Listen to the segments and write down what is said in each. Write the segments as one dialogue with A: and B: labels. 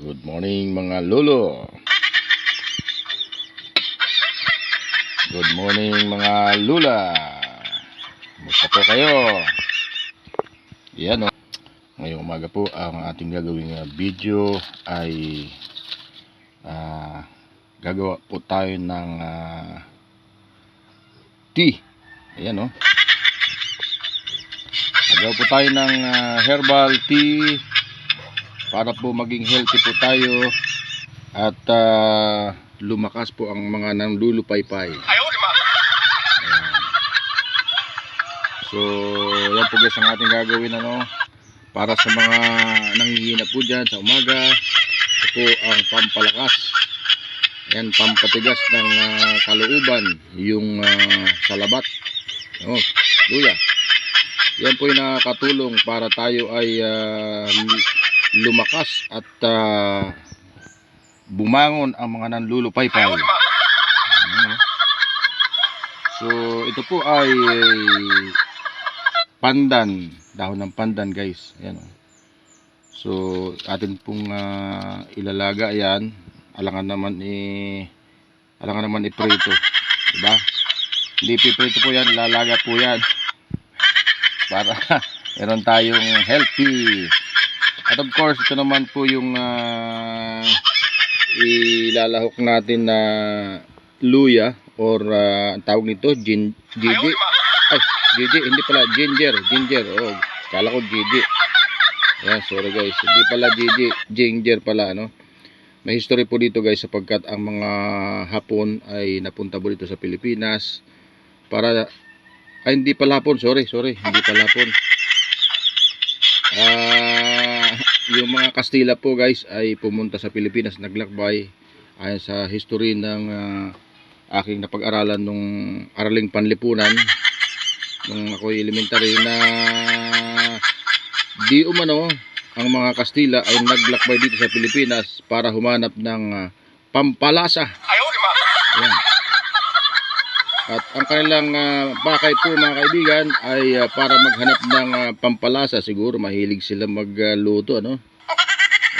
A: Good morning mga lolo. Good morning mga lula. Kumusta po kayo? Yan o. Ngayong umaga po ang ating gagawing video ay gagawa po tayo ng tea. Ayan o. Gagawa po tayo ng herbal tea para po maging healthy po tayo at lumakas po ang mga nanlulupaypay. So yan po guys ang ating gagawin para sa mga nanghihina po dyan sa umaga. Ito po ang pampalakas, yan, pampatigas ng kalooban, yung salabat, luya. Yan po yung nakakatulong para tayo ay lumakas at bumangon ang mga nanlulupaypay. So ito po ay pandan, dahon ng pandan guys. Ayan. So atin pong ilalaga yan. Alangan naman iprito, diba? Hindi piprito po yan, lalaga po yan para meron tayong healthy. At of course, ito naman po yung ilalahok natin na luya or ang tawag nito, ginger. Ay, ginger, hindi pala, ginger. Oh, kala ko ginger. Ayan, sorry guys. Hindi pala ginger pala, May history po dito guys sapagkat ang mga Hapon ay napunta po dito sa Pilipinas para, hindi pala Hapon, sorry, hindi pala Hapon. Yung mga Kastila po guys ay pumunta sa Pilipinas, naglakbay ayon sa history ng aking napag-aralan nung araling panlipunan nung ako'y elementary, na di umano ang mga Kastila ay naglakbay dito sa Pilipinas para humanap ng pampalasa. Ayan. At ang kanilang pakay po mga kaibigan ay para maghanap ng pampalasa. Siguro mahilig sila magluto,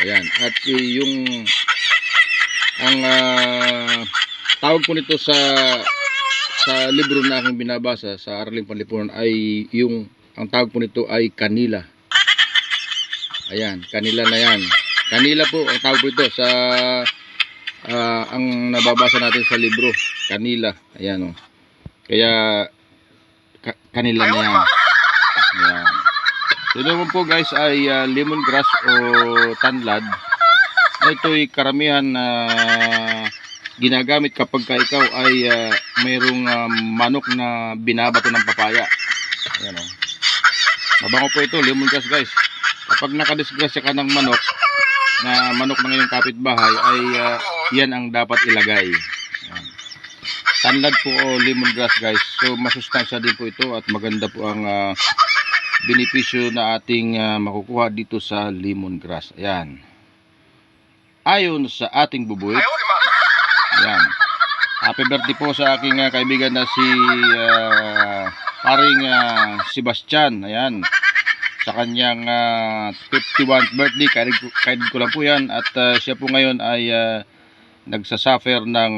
A: Ayan. At ang tawag po nito sa libro na aking binabasa sa Araling Panlipunan ay ang tawag po nito ay kanila. Ayan, kanila na yan. Kanila po ang tawag po ito sa ang nababasa natin sa libro. Kanila. Ayan, Kaya kanila na yan. Ayan. Ito naman po guys ay lemongrass o tanlad. Ito'y karamihan na ginagamit kapag ikaw ay mayroong manok na binabato ng papaya. Ayan, mabango po ito, lemongrass guys. Kapag nakadisgrasya ka ng manok na ngayong kapitbahay ay yan ang dapat ilagay. Ayan. Tanlad po o lemongrass guys. So masustansya din po ito at maganda po ang benepisyo na ating makukuha dito sa lemongrass. Ayan. Ayon sa ating bubuit. Ayan. Happy birthday po sa aking kaibigan na si paring Sebastian. Ayan. Sa kanyang 51st birthday. Kaedid ko lang po yan. At siya po ngayon ay nagsasuffer ng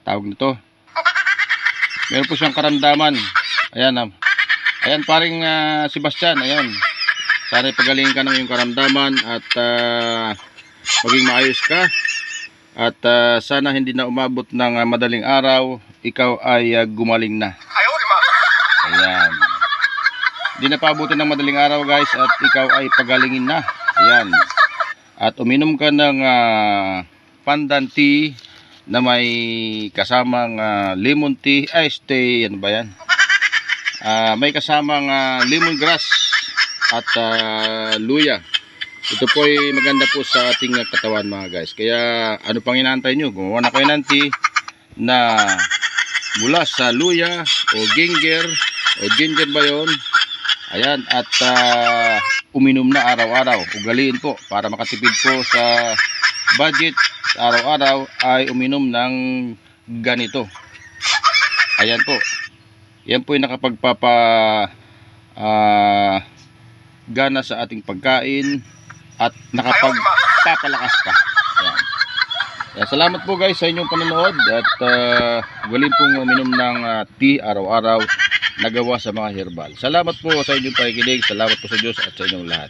A: tawag nito. Meron po siyang karamdaman. Ayan. Ayan paring Sebastian. Ayan. Sana ipagalingin ka ng iyong karamdaman at maging maayos ka. At sana hindi na umabot ng madaling araw. Ikaw ay gumaling na. Ayan. Hindi na paabutin ng madaling araw guys at ikaw ay pagalingin na. Ayan. At uminom ka ng pandan tea na may kasamang lemon tea, iced tea, ano ba yan? May kasamang lemongrass at luya. Ito po ay maganda po sa ating katawan mga guys. Kaya ano pang inaantay nyo? Gumawa na kayo ng tea na mula sa luya o ginger ba yun? Ayan, at uminom na araw-araw. Ugaliin po para makatipid po sa budget. Araw-araw ay uminom ng ganito. Ayan po. Yan po yung nakapagpapa gana sa ating pagkain at nakapagpapalakas ka. Ayan. Ayan, salamat po guys sa inyong panonood at galing pong uminom ng tea araw-araw na gawa sa mga herbal. Salamat po sa inyong pakikinig. Salamat po sa Diyos at sa inyong lahat.